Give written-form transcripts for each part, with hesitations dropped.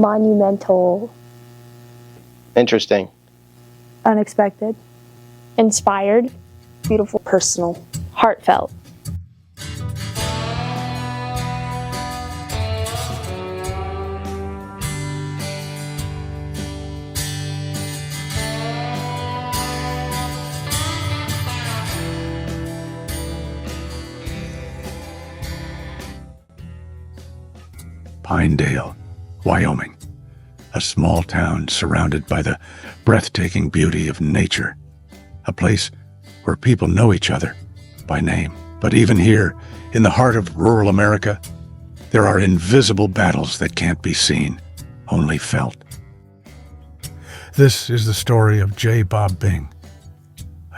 Monumental. Interesting. Unexpected. Inspired. Beautiful. Personal. Heartfelt. Pinedale, Wyoming, a small town surrounded by the breathtaking beauty of nature, a place where people know each other by name. But even here, in the heart of rural America, there are invisible battles that can't be seen, only felt. This is the story of Jae Bob Bing,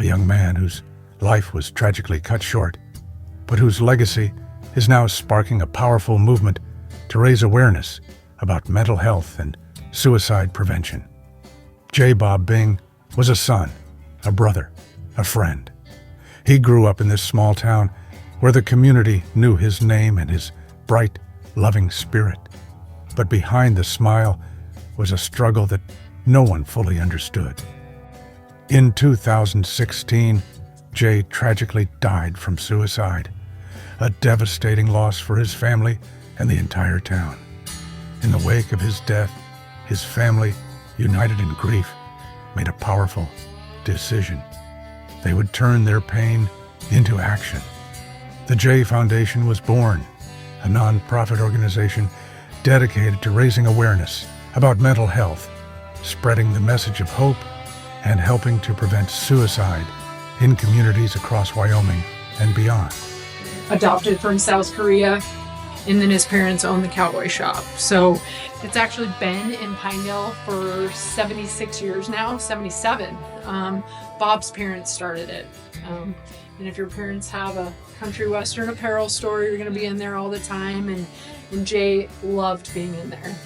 a young man whose life was tragically cut short, but whose legacy is now sparking a powerful movement to raise awareness about mental health and suicide prevention. Jae Bob Bing was a son, a brother, a friend. He grew up in this small town where the community knew his name and his bright, loving spirit. But behind the smile was a struggle that no one fully understood. In 2016, Jae tragically died from suicide, a devastating loss for his family and the entire town. In the wake of his death, his family, united in grief, made a powerful decision. They would turn their pain into action. The Jae Foundation was born, a nonprofit organization dedicated to raising awareness about mental health, spreading the message of hope, and helping to prevent suicide in communities across Wyoming and beyond. Adopted from South Korea, and then his parents owned the cowboy shop. So it's actually been in Pinedale for 76 years now, 77. Bob's parents started it. And if your parents have a country western apparel store, you're gonna be in there all the time. And Jae loved being in there.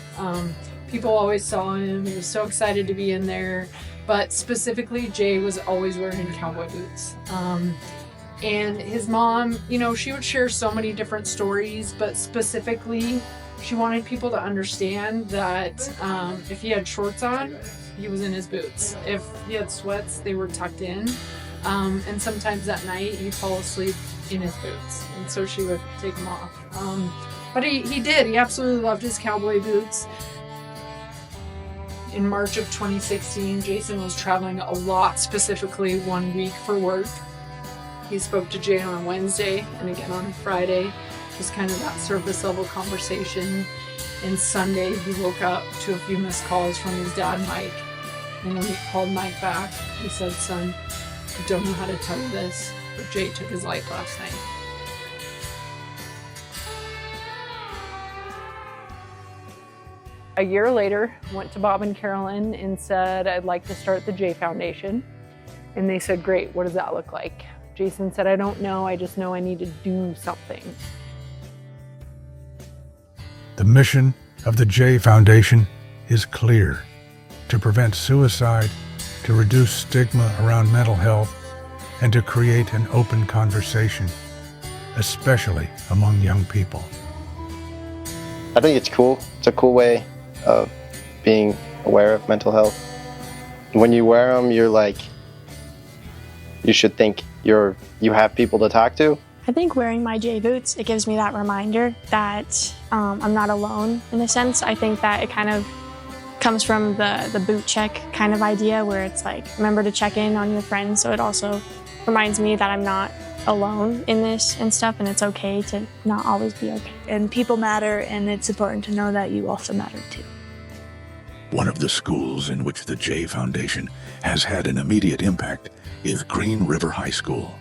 People always saw him, he was so excited to be in there. But specifically, Jae was always wearing cowboy boots. And his mom, she would share so many different stories, but specifically, she wanted people to understand that if he had shorts on, he was in his boots. If he had sweats, they were tucked in. And sometimes at night, he'd fall asleep in his boots. And so she would take them off. But he did. He absolutely loved his cowboy boots. In March of 2016, Jason was traveling a lot, specifically 1 week for work. He spoke to Jae on a Wednesday and again on a Friday, just kind of that surface level conversation. And Sunday, he woke up to a few missed calls from his dad, Mike. And when he called Mike back, he said, "Son, I don't know how to tell you this, but Jae took his life last night." A year later, went to Bob and Carolyn and said, "I'd like to start the Jae Foundation." And they said, "Great, what does that look like?" Jason said, "I don't know, I just know I need to do something." The mission of the Jae Foundation is clear: to prevent suicide, to reduce stigma around mental health, and to create an open conversation, especially among young people. I think it's cool. It's a cool way of being aware of mental health. When you wear them, you're like, you should think you have people to talk to. I think wearing my Jae boots, it gives me that reminder that I'm not alone in a sense. I think that it kind of comes from the boot check kind of idea where it's like, remember to check in on your friends. So it also reminds me that I'm not alone in this and stuff, and it's okay to not always be okay. And people matter, and it's important to know that you also matter too. One of the schools in which the Jae Foundation has had an immediate impact is Green River High School.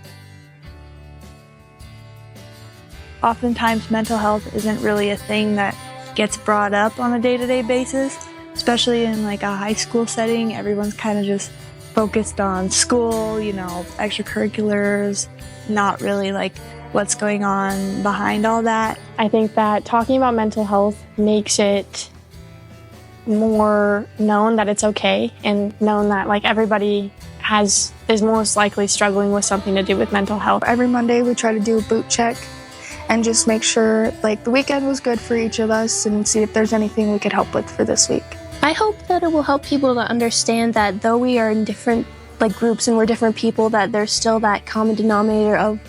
Oftentimes, mental health isn't really a thing that gets brought up on a day-to-day basis, especially in like a high school setting. Everyone's kind of just focused on school, extracurriculars, not really like what's going on behind all that. I think that talking about mental health makes it more known that it's okay, and known that like everybody is most likely struggling with something to do with mental health. Every Monday we try to do a boot check, and just make sure like the weekend was good for each of us and see if there's anything we could help with for this week. I hope that it will help people to understand that though we are in different groups and we're different people, that there's still that common denominator of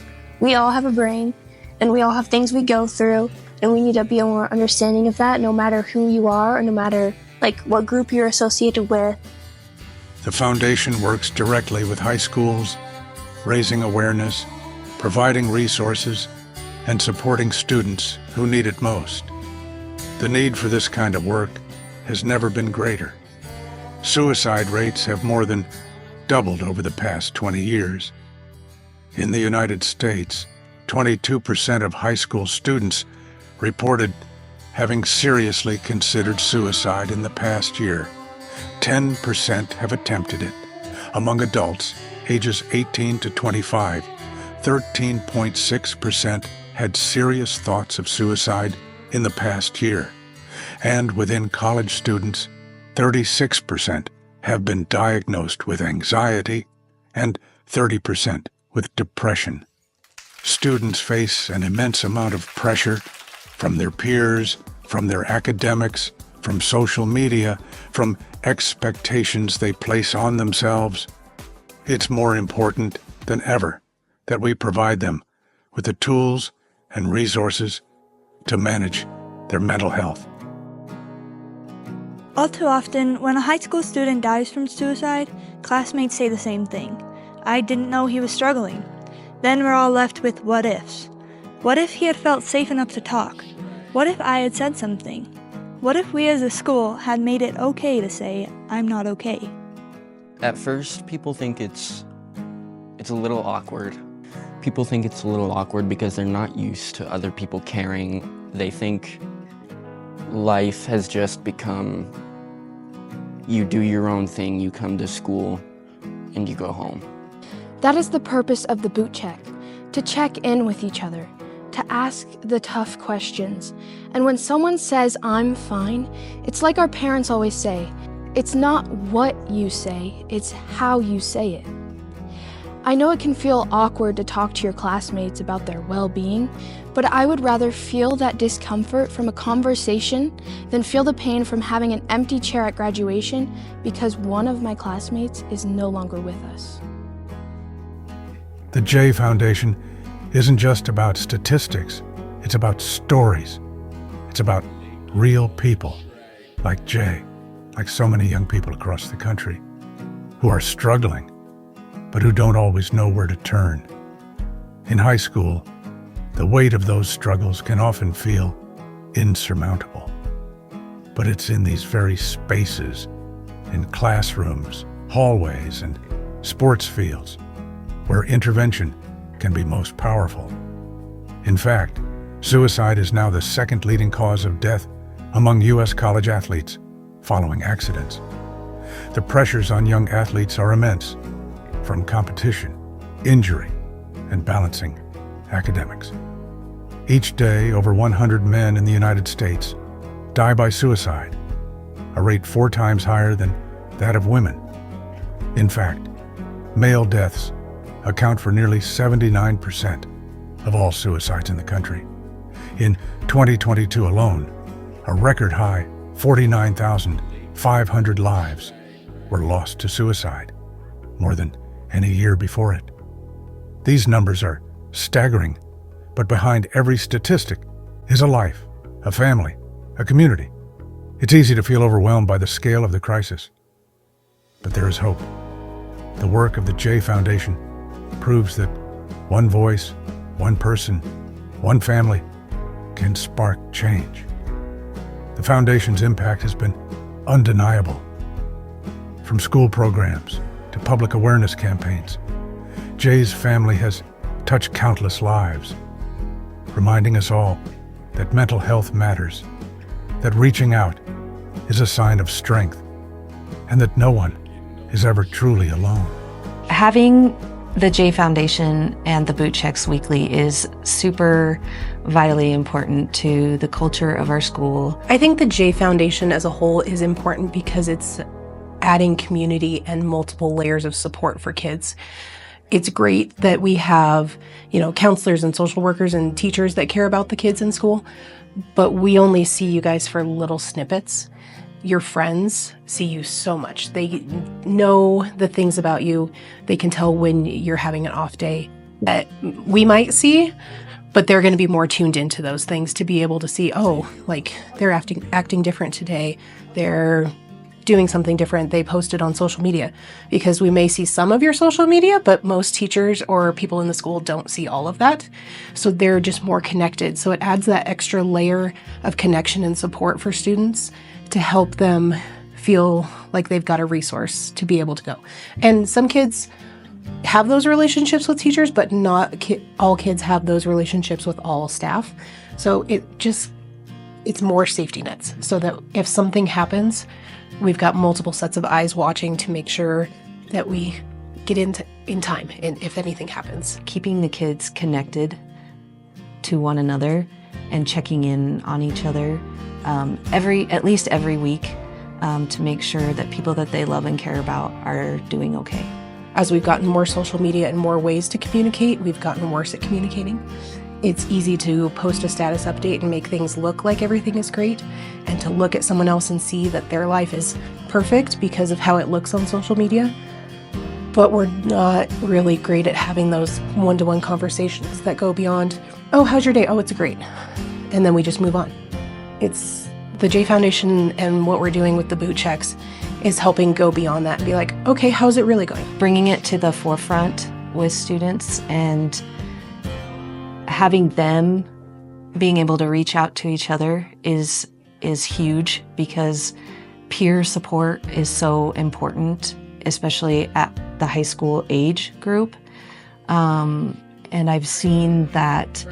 we all have a brain and we all have things we go through, and we need to be more understanding of that no matter who you are or no matter what group you're associated with. The foundation works directly with high schools, raising awareness, providing resources, and supporting students who need it most. The need for this kind of work has never been greater. Suicide rates have more than doubled over the past 20 years. In the United States, 22% of high school students reported having seriously considered suicide in the past year. 10% have attempted it. Among adults ages 18 to 25, 13.6% had serious thoughts of suicide in the past year. And within college students, 36% have been diagnosed with anxiety and 30% with depression. Students face an immense amount of pressure from their peers, from their academics, from social media, from expectations they place on themselves. It's more important than ever that we provide them with the tools and resources to manage their mental health. All too often, when a high school student dies from suicide, classmates say the same thing. I didn't know he was struggling. Then we're all left with what ifs. What if he had felt safe enough to talk? What if I had said something? What if we as a school had made it okay to say, I'm not okay? At first, people think it's a little awkward. People think it's a little awkward because they're not used to other people caring. They think life has just become, you do your own thing, you come to school, and you go home. That is the purpose of the boot check, to check in with each other, to ask the tough questions. And when someone says, I'm fine, it's like our parents always say, it's not what you say, it's how you say it. I know it can feel awkward to talk to your classmates about their well-being, but I would rather feel that discomfort from a conversation than feel the pain from having an empty chair at graduation because one of my classmates is no longer with us. The Jae Foundation isn't just about statistics, it's about stories. It's about real people like Jae, like so many young people across the country, who are struggling, but who don't always know where to turn. In high school, the weight of those struggles can often feel insurmountable. But it's in these very spaces, in classrooms, hallways, and sports fields, where intervention can be most powerful. In fact, suicide is now the second leading cause of death among U.S. college athletes following accidents. The pressures on young athletes are immense, from competition, injury, and balancing academics. Each day, over 100 men in the United States die by suicide, a rate 4 times higher than that of women. In fact, male deaths account for nearly 79% of all suicides in the country. In 2022 alone, a record high 49,500 lives were lost to suicide, more than any year before it. These numbers are staggering, but behind every statistic is a life, a family, a community. It's easy to feel overwhelmed by the scale of the crisis. But there is hope. The work of the Jae Foundation proves that one voice, one person, one family can spark change. The Foundation's impact has been undeniable. From school programs to public awareness campaigns, Jae's family has touched countless lives, reminding us all that mental health matters, that reaching out is a sign of strength, and that no one is ever truly alone. Having the Jae Foundation and the Boot Checks Weekly is super vitally important to the culture of our school. I think the Jae Foundation as a whole is important because it's adding community and multiple layers of support for kids. It's great that we have, counselors and social workers and teachers that care about the kids in school, but we only see you guys for little snippets. Your friends see you so much. They know the things about you. They can tell when you're having an off day that we might see, but they're going to be more tuned into those things to be able to see, they're acting different today. They're doing something different. They posted on social media, because we may see some of your social media, but most teachers or people in the school don't see all of that. So they're just more connected. So it adds that extra layer of connection and support for students to help them feel like they've got a resource to be able to go. And some kids have those relationships with teachers, but not all kids have those relationships with all staff. So it's more safety nets, so that if something happens, we've got multiple sets of eyes watching to make sure that we get in time, and if anything happens. Keeping the kids connected to one another and checking in on each other at least every week to make sure that people that they love and care about are doing okay. As we've gotten more social media and more ways to communicate, we've gotten worse at communicating. It's easy to post a status update and make things look like everything is great, and to look at someone else and see that their life is perfect because of how it looks on social media. But we're not really great at having those one-to-one conversations that go beyond, oh, how's your day? Oh, it's great. And then we just move on. It's the Jae Foundation, and what we're doing with the boot checks is helping go beyond that and be like, okay, how's it really going? Bringing it to the forefront with students and having them being able to reach out to each other is huge, because peer support is so important, especially at the high school age group. And I've seen that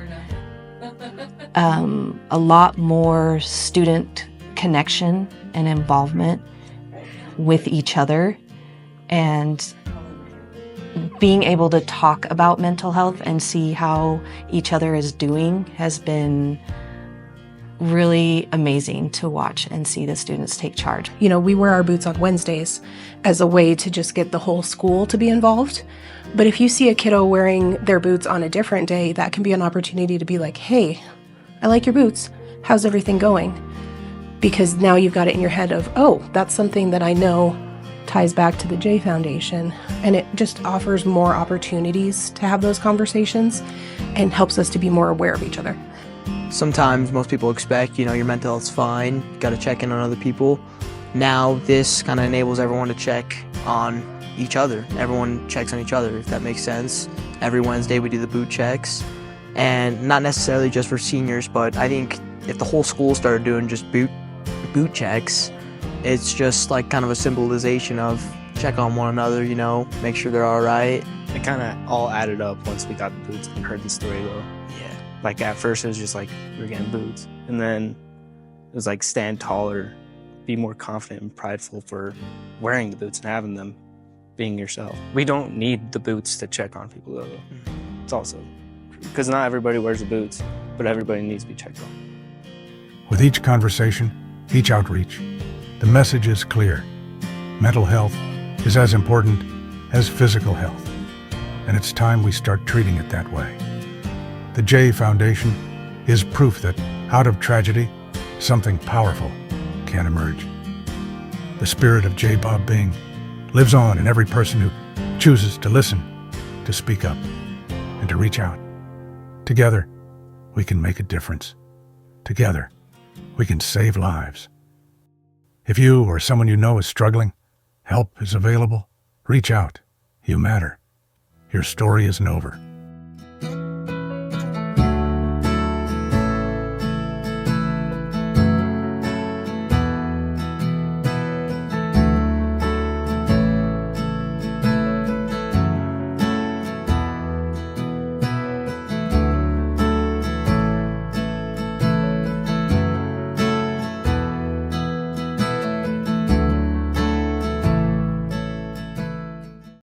a lot more student connection and involvement with each other, and being able to talk about mental health and see how each other is doing has been really amazing to watch and see the students take charge. We wear our boots on Wednesdays as a way to just get the whole school to be involved. But if you see a kiddo wearing their boots on a different day, that can be an opportunity to be like, hey, I like your boots. How's everything going? Because now you've got it in your head of, oh, that's something that I know ties back to the Jae Foundation. And it just offers more opportunities to have those conversations and helps us to be more aware of each other. Sometimes most people expect, your mental health's fine, got to check in on other people. Now this kind of enables everyone to check on each other. Everyone checks on each other, if that makes sense. Every Wednesday we do the boot checks, and not necessarily just for seniors, but I think if the whole school started doing just boot checks, it's just like kind of a symbolization of check on one another, make sure they're all right. It kind of all added up once we got the boots and heard the story though. Yeah. Like at first it was just like, we're getting boots. And then it was like stand taller, be more confident and prideful for wearing the boots and having them, being yourself. We don't need the boots to check on people though. Mm-hmm. It's also, because not everybody wears the boots, but everybody needs to be checked on. With each conversation, each outreach, the message is clear. Mental health is as important as physical health, and it's time we start treating it that way. The Jae Foundation is proof that out of tragedy, something powerful can emerge. The spirit of Jae Bob Bing lives on in every person who chooses to listen, to speak up, and to reach out. Together, we can make a difference. Together, we can save lives. If you or someone you know is struggling, help is available. Reach out. You matter. Your story isn't over.